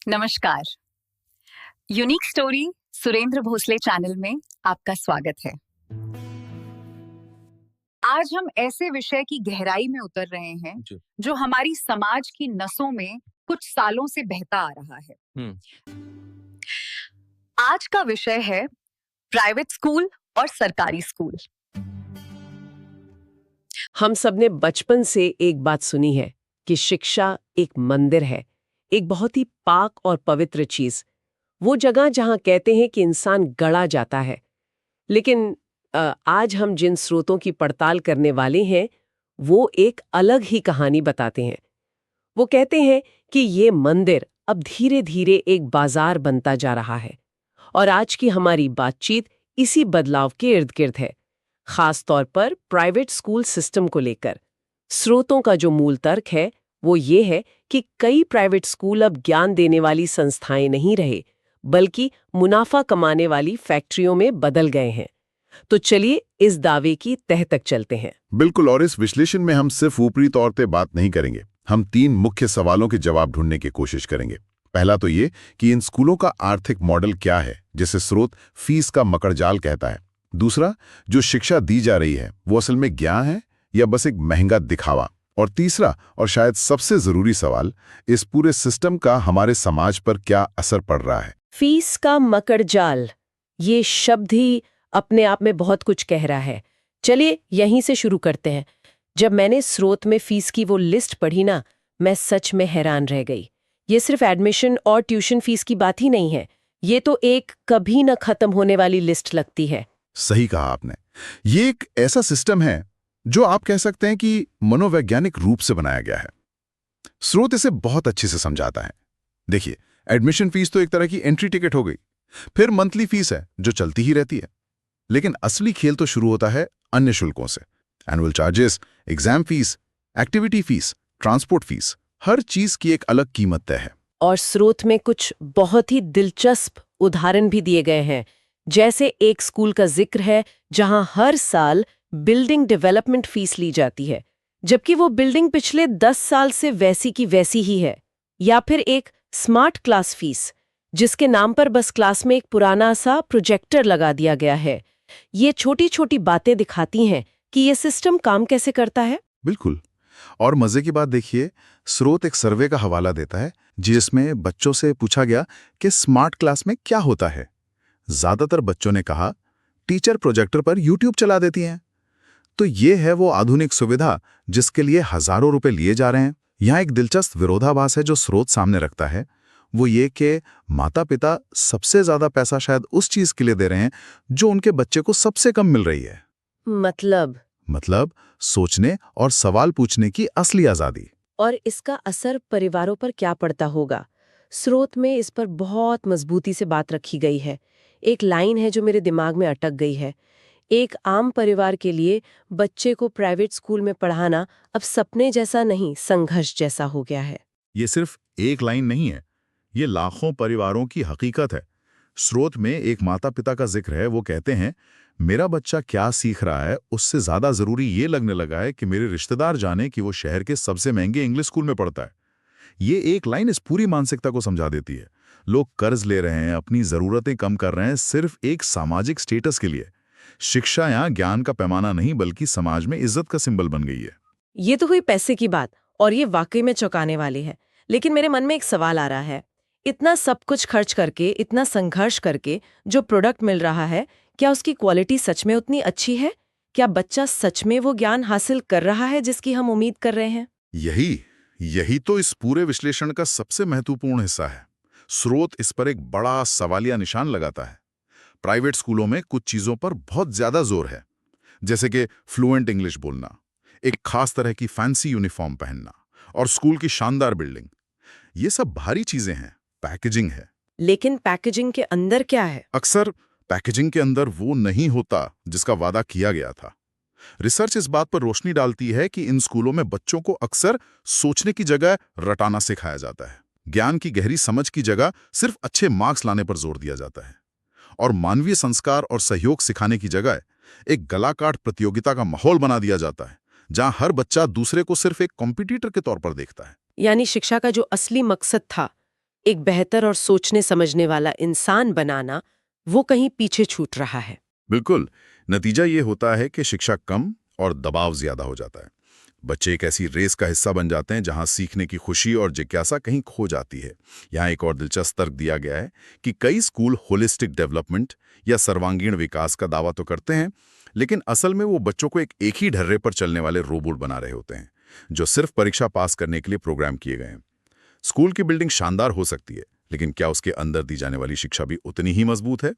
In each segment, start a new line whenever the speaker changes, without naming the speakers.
नमस्कार। Unique story Surendra Bhosale channel में आपका स्वागत है। आज हम ऐसे विषय की गहराई में उतर रहे हैं जो हमारी समाज की नसों में कुछ सालों से बहता आ रहा है। आज का विषय है प्राइवेट स्कूल और सरकारी स्कूल।
हम सबने बचपन से एक बात सुनी है कि शिक्षा एक मंदिर है, एक बहुत ही पाक और पवित्र चीज, वो जगह जहां कहते हैं कि इंसान गढ़ा जाता है। लेकिन आज हम जिन स्रोतों की पड़ताल करने वाले हैं वो एक अलग ही कहानी बताते हैं। वो कहते हैं कि ये मंदिर अब धीरे धीरे एक बाजार बनता जा रहा है और आज की हमारी बातचीत इसी बदलाव के इर्द गिर्द है, खास तौर पर प्राइवेट स्कूल सिस्टम को लेकर। स्रोतों का जो मूल तर्क है वो ये है कि कई प्राइवेट स्कूल अब ज्ञान देने वाली संस्थाएं नहीं रहे, बल्कि मुनाफा कमाने वाली फैक्ट्रियों में बदल गए हैं। तो चलिए इस दावे की तह तक चलते हैं।
बिल्कुल, और इस विश्लेषण में हम सिर्फ ऊपरी तौर पे बात नहीं करेंगे। हम 3 मुख्य सवालों के जवाब ढूंढने की कोशिश करेंगे। पहला तो ये कि इन स्कूलों का आर्थिक मॉडल क्या है, जिसे स्रोत फीस का मकड़जाल कहता है। दूसरा, जो शिक्षा दी जा रही है वो असल में ज्ञान है या बस एक महंगा दिखावा। और तीसरा और शायद सबसे जरूरी सवाल, इस पूरे सिस्टम का हमारे समाज पर क्या असर पड़ रहा है।
फीस का मकड़जाल, ये शब्द ही अपने आप में बहुत कुछ कह रहा है। चलिए यहीं से शुरू करते हैं। जब मैंने स्रोत में फीस की वो लिस्ट पढ़ी ना, मैं सच में हैरान रह गई। ये सिर्फ एडमिशन और ट्यूशन फीस की बात ही नहीं है, ये तो एक कभी न खत्म होने वाली लिस्ट लगती है।
सही कहा आपने। ये एक ऐसा सिस्टम है जो आप कह सकते हैं कि मनोवैज्ञानिक रूप से बनाया गया है। स्रोत इसे बहुत अच्छे से समझाता है। देखिए, एडमिशन फीस तो एक तरह की एंट्री टिकट हो गई, फिर मंथली फीस है जो चलती ही रहती है। लेकिन असली खेल तो शुरू होता है अन्य शुल्कों से। Annual charges, exam fees, activity fees, transport fees, हर चीज की एक अलग कीमत तय है।
और स्रोत में कुछ बहुत ही दिलचस्प उदाहरण भी दिए गए हैं। जैसे एक स्कूल का जिक्र है जहां हर साल बिल्डिंग डेवलपमेंट फीस ली जाती है, जबकि वो बिल्डिंग पिछले 10 साल से वैसी की वैसी ही है। या फिर एक स्मार्ट क्लास फीस, जिसके नाम पर बस क्लास में एक पुराना सा प्रोजेक्टर लगा दिया गया है। ये छोटी छोटी बातें दिखाती हैं कि ये सिस्टम काम कैसे करता है।
बिल्कुल। और मजे की बात देखिए, स्रोत एक सर्वे का हवाला देता है जिसमें बच्चों से पूछा गया कि स्मार्ट क्लास में क्या होता है। ज्यादातर बच्चों ने कहा टीचर प्रोजेक्टर पर यूट्यूब चला देती हैं। तो ये है वो आधुनिक सुविधा जिसके लिए हजारों रुपए लिए जा रहे हैं। यहाँ एक दिलचस्प विरोधाभास है जो स्रोत सामने रखता है, वो ये कि माता पिता सबसे ज्यादा पैसा शायद उस चीज के लिए दे रहे हैं जो उनके बच्चे को सबसे कम मिल रही है।
मतलब
सोचने और सवाल पूछने की असली आजादी।
और इसका असर परिवारों पर क्या पड़ता होगा? स्रोत में इस पर बहुत मजबूती से बात रखी गई है। एक लाइन है जो मेरे दिमाग में अटक गई है। एक आम परिवार के लिए बच्चे को प्राइवेट स्कूल में पढ़ाना अब सपने जैसा नहीं, संघर्ष जैसा हो गया है।
ये सिर्फ एक लाइन नहीं है, ये लाखों परिवारों की हकीकत है। स्रोत में एक माता पिता का जिक्र है। वो कहते हैं, मेरा बच्चा क्या सीख रहा है उससे ज्यादा जरूरी ये लगने लगा है कि मेरे रिश्तेदार जाने कि वो शहर के सबसे महंगे इंग्लिश स्कूल में पढ़ता है। ये एक लाइन इस पूरी मानसिकता को समझा देती है। लोग कर्ज ले रहे हैं, अपनी जरूरतें कम कर रहे हैं सिर्फ एक सामाजिक स्टेटस के लिए। शिक्षा यहाँ ज्ञान का पैमाना नहीं बल्कि समाज में इज्जत का सिंबल बन गई है।
ये तो हुई पैसे की बात, और ये वाकई में चौंकाने वाली है। लेकिन मेरे मन में एक सवाल आ रहा है, इतना सब कुछ खर्च करके, इतना संघर्ष करके जो प्रोडक्ट मिल रहा है, क्या उसकी क्वालिटी सच में उतनी अच्छी है? क्या बच्चा सच में वो ज्ञान हासिल कर रहा है जिसकी हम उम्मीद कर रहे हैं?
यही तो इस पूरे विश्लेषण का सबसे महत्वपूर्ण हिस्सा है। स्रोत इस पर एक बड़ा सवालिया निशान लगाता है। प्राइवेट स्कूलों में कुछ चीजों पर बहुत ज्यादा जोर है, जैसे कि फ्लुएंट इंग्लिश बोलना, एक खास तरह की फैंसी यूनिफॉर्म पहनना और स्कूल की शानदार बिल्डिंग। ये सब भारी चीजें हैं, पैकेजिंग है।
लेकिन पैकेजिंग के अंदर क्या है?
अक्सर पैकेजिंग के अंदर वो नहीं होता जिसका वादा किया गया था। रिसर्च इस बात पर रोशनी डालती है कि इन स्कूलों में बच्चों को अक्सर सोचने की जगह रटाना सिखाया जाता है। ज्ञान की गहरी समझ की जगह सिर्फ अच्छे मार्क्स लाने पर जोर दिया जाता है। और मानवीय संस्कार और सहयोग सिखाने की जगह एक गलाकाट प्रतियोगिता का माहौल बना दिया जाता है, जहां हर बच्चा दूसरे को सिर्फ एक कॉम्पिटिटर के तौर पर देखता है।
यानी शिक्षा का जो असली मकसद था, एक बेहतर और सोचने समझने वाला इंसान बनाना, वो कहीं पीछे छूट रहा है।
बिल्कुल। नतीजा ये होता है कि शिक्षा कम और दबाव ज्यादा हो जाता है। बच्चे एक ऐसी रेस का हिस्सा बन जाते हैं जहां सीखने की खुशी और जिज्ञासा कहीं खो जाती है। यहाँ एक और दिलचस्प तर्क दिया गया है कि कई स्कूल होलिस्टिक डेवलपमेंट या सर्वांगीण विकास का दावा तो करते हैं, लेकिन असल में वो बच्चों को एक ही ढर्रे पर चलने वाले रोबोट बना रहे होते हैं, जो सिर्फ परीक्षा पास करने के लिए प्रोग्राम किए गए हैं। स्कूल की बिल्डिंग शानदार हो सकती है, लेकिन क्या उसके अंदर दी जाने वाली शिक्षा भी उतनी ही मजबूत है?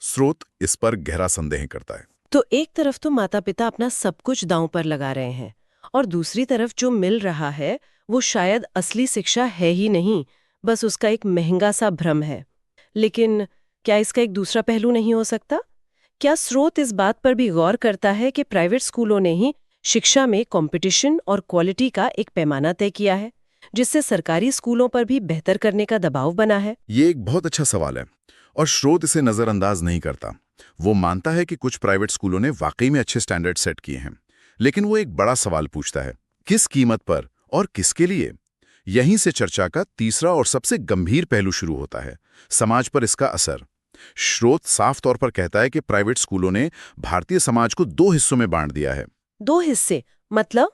स्रोत इस पर गहरा संदेह करता है।
तो एक तरफ तो माता पिता अपना सब कुछ दांव पर लगा रहे हैं, और दूसरी तरफ जो मिल रहा है वो शायद असली शिक्षा है ही नहीं, बस उसका एक महंगा सा भ्रम है। लेकिन क्या इसका एक दूसरा पहलू नहीं हो सकता? क्या स्रोत इस बात पर भी गौर करता है कि प्राइवेट स्कूलों ने ही शिक्षा में कंपटीशन और क्वालिटी का एक पैमाना तय किया है, जिससे सरकारी स्कूलों पर भी बेहतर करने का दबाव बना है?
ये एक बहुत अच्छा सवाल है और स्रोत इसे नजरअंदाज नहीं करता। वो मानता है कि कुछ प्राइवेट स्कूलों ने वाकई में अच्छे स्टैंडर्ड सेट किए हैं, लेकिन वो एक बड़ा सवाल पूछता है, किस कीमत पर और किसके लिए? यहीं से चर्चा का तीसरा और सबसे गंभीर पहलू शुरू होता है, समाज पर इसका असर। स्रोत साफ तौर पर कहता है कि प्राइवेट स्कूलों ने भारतीय समाज को दो हिस्सों में बांट दिया है।
2 हिस्से मतलब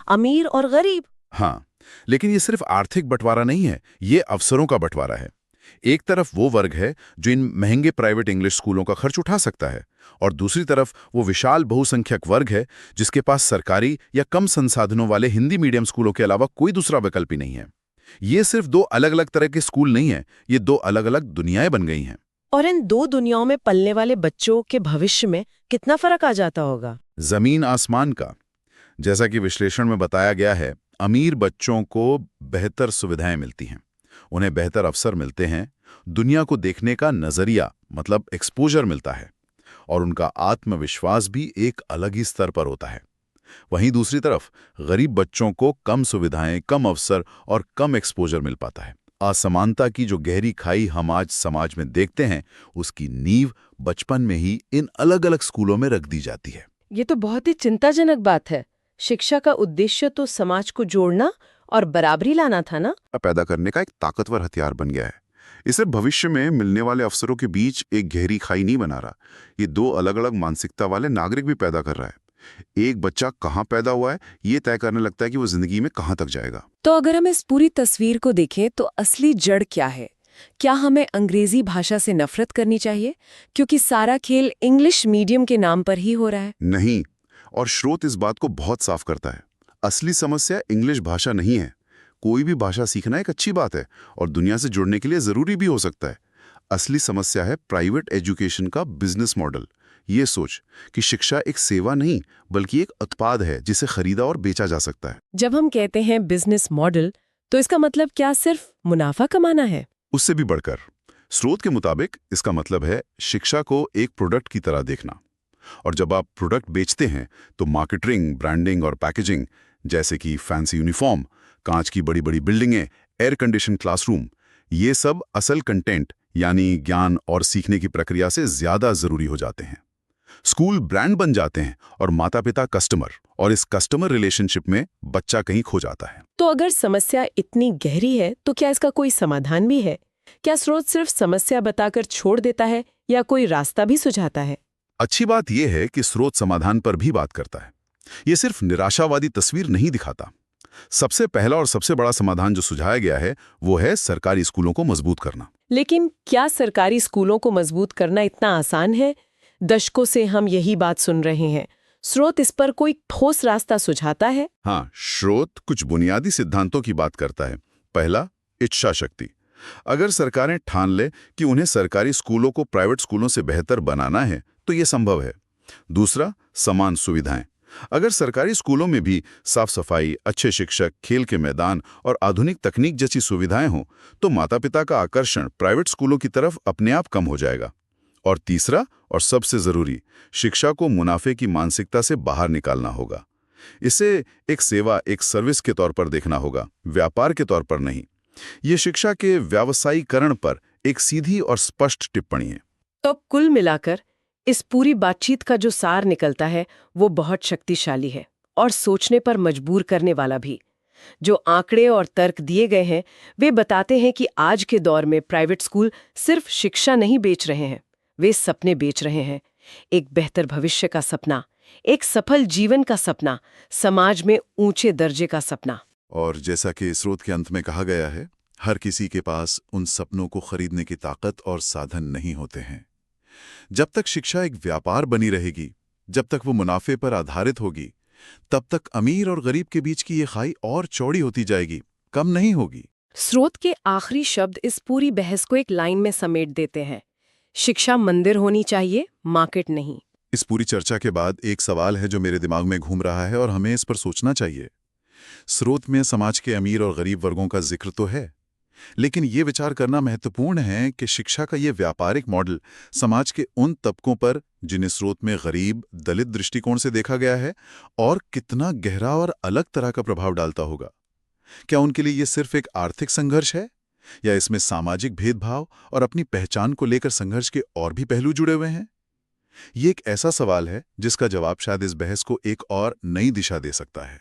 अमीर और गरीब?
हाँ, लेकिन ये सिर्फ आर्थिक बंटवारा नहीं है, ये अवसरों का बंटवारा है। एक तरफ वो वर्ग है जो इन महंगे प्राइवेट इंग्लिश स्कूलों का खर्च उठा सकता है, और दूसरी तरफ वो विशाल बहुसंख्यक वर्ग है जिसके पास सरकारी या कम संसाधनों वाले हिंदी मीडियम स्कूलों के अलावा कोई दूसरा विकल्प ही नहीं है। ये सिर्फ दो अलग अलग तरह के स्कूल नहीं है, ये दो अलग अलग दुनियाएं बन गई हैं।
और इन 2 दुनियाओं में पलने वाले बच्चों के भविष्य में कितना फर्क आ जाता होगा?
जमीन आसमान का। जैसा कि विश्लेषण में बताया गया है, अमीर बच्चों को बेहतर सुविधाएं मिलती हैं, उन्हें बेहतर अवसर मिलते हैं, दुनिया को देखने का नजरिया मतलब एक्सपोजर मिलता है, और उनका आत्मविश्वास भी एक अलग ही स्तर पर होता है। वहीं दूसरी तरफ गरीब बच्चों को कम सुविधाएं, कम अवसर और कम एक्सपोजर मिल पाता है। असमानता की जो गहरी खाई हम आज समाज में देखते हैं, उसकी नींव बचपन में ही इन अलग अलग स्कूलों में रख दी जाती है।
ये तो बहुत ही चिंताजनक बात है। शिक्षा का उद्देश्य तो समाज को जोड़ना और बराबरी लाना था ना?
पैदा करने का एक ताकतवर हथियार बन गया है। इसे भविष्य में मिलने वाले अवसरों के बीच एक गहरी खाई नहीं बना रहा, ये दो अलग अलग मानसिकता वाले नागरिक भी पैदा कर रहा है। एक बच्चा कहाँ पैदा हुआ है ये तय करने लगता है कि वो जिंदगी में कहाँ तक जाएगा।
तो अगर हम इस पूरी तस्वीर को देखें तो असली जड़ क्या है? क्या हमें अंग्रेजी भाषा से नफरत करनी चाहिए क्योंकि सारा खेल इंग्लिश मीडियम के नाम पर ही हो रहा है?
नहीं, और स्रोत इस बात को बहुत साफ करता है। असली समस्या इंग्लिश भाषा नहीं है। कोई भी भाषा सीखना एक अच्छी बात है और दुनिया से जुड़ने के लिए जरूरी भी हो सकता है। असली समस्या है प्राइवेट एजुकेशन का बिजनेस मॉडल। ये सोच कि शिक्षा एक सेवा नहीं बल्कि एक उत्पाद है जिसे खरीदा और बेचा जा सकता है।
जब हम कहते हैं बिजनेस मॉडल, तो इसका मतलब क्या सिर्फ मुनाफा कमाना है?
उससे भी बढ़कर। स्रोत के मुताबिक इसका मतलब है शिक्षा को एक प्रोडक्ट की तरह देखना, और जब आप प्रोडक्ट बेचते हैं तो मार्केटिंग, ब्रांडिंग और पैकेजिंग, जैसे कि फैंसी यूनिफॉर्म, कांच की बड़ी बड़ी बिल्डिंगें, एयर कंडीशन क्लासरूम, ये सब असल कंटेंट यानी ज्ञान और सीखने की प्रक्रिया से ज्यादा जरूरी हो जाते हैं। स्कूल ब्रांड बन जाते हैं और माता पिता कस्टमर, और इस कस्टमर रिलेशनशिप में बच्चा कहीं खो जाता है।
तो अगर समस्या इतनी गहरी है तो क्या इसका कोई समाधान भी है? क्या स्रोत सिर्फ समस्या बताकर छोड़ देता है या कोई रास्ता भी सुझाता है?
अच्छी बात यह है कि स्रोत समाधान पर भी बात करता है। ये सिर्फ निराशावादी तस्वीर नहीं दिखाता। सबसे पहला और सबसे बड़ा समाधान जो सुझाया गया है वो है सरकारी स्कूलों को मजबूत करना।
लेकिन क्या सरकारी स्कूलों को मजबूत करना इतना आसान है? दशकों से हम यही बात सुन रहे हैं। स्रोत इस पर कोई ठोस रास्ता सुझाता है?
हाँ, स्रोत कुछ बुनियादी सिद्धांतों की बात करता है। पहला, इच्छा शक्ति। अगर सरकारें ठान ले कि उन्हें सरकारी स्कूलों को प्राइवेट स्कूलों से बेहतर बनाना है तो ये संभव है। दूसरा, समान सुविधाएं। अगर सरकारी स्कूलों में भी साफ सफाई, अच्छे शिक्षक, खेल के मैदान और आधुनिक तकनीक जैसी सुविधाएं हों तो माता पिता का आकर्षण प्राइवेट स्कूलों की तरफ अपने आप कम हो जाएगा। और तीसरा और सबसे जरूरी, शिक्षा को मुनाफे की मानसिकता से बाहर निकालना होगा। इसे एक सेवा, एक सर्विस के तौर पर देखना होगा, व्यापार के तौर पर नहीं। ये शिक्षा के व्यावसायीकरण पर एक सीधी और स्पष्ट टिप्पणी है।
तो कुल मिलाकर इस पूरी बातचीत का जो सार निकलता है वो बहुत शक्तिशाली है और सोचने पर मजबूर करने वाला भी। जो आंकड़े और तर्क दिए गए हैं वे बताते हैं कि आज के दौर में प्राइवेट स्कूल सिर्फ शिक्षा नहीं बेच रहे हैं, वे सपने बेच रहे हैं। एक बेहतर भविष्य का सपना, एक सफल जीवन का सपना, समाज में ऊंचे दर्जे का सपना।
और जैसा कि स्रोत के अंत में कहा गया है, हर किसी के पास उन सपनों को खरीदने की ताकत और साधन नहीं होते हैं। जब तक शिक्षा एक व्यापार बनी रहेगी, जब तक वो मुनाफे पर आधारित होगी, तब तक अमीर और गरीब के बीच की ये खाई और चौड़ी होती जाएगी, कम नहीं होगी।
स्रोत के आखिरी शब्द इस पूरी बहस को एक लाइन में समेट देते हैं। शिक्षा मंदिर होनी चाहिए, मार्केट नहीं।
इस पूरी चर्चा के बाद एक सवाल है जो मेरे दिमाग में घूम रहा है और हमें इस पर सोचना चाहिए। स्रोत में समाज के अमीर और गरीब वर्गों का जिक्र तो है, लेकिन ये विचार करना महत्वपूर्ण है कि शिक्षा का ये व्यापारिक मॉडल समाज के उन तबकों पर जिन्हें स्रोत में गरीब, दलित दृष्टिकोण से देखा गया है, और कितना गहरा और अलग तरह का प्रभाव डालता होगा। क्या उनके लिए ये सिर्फ एक आर्थिक संघर्ष है, या इसमें सामाजिक भेदभाव और अपनी पहचान को लेकर संघर्ष के और भी पहलू जुड़े हुए हैं? ये एक ऐसा सवाल है जिसका जवाब शायद इस बहस को एक और नई दिशा दे सकता है।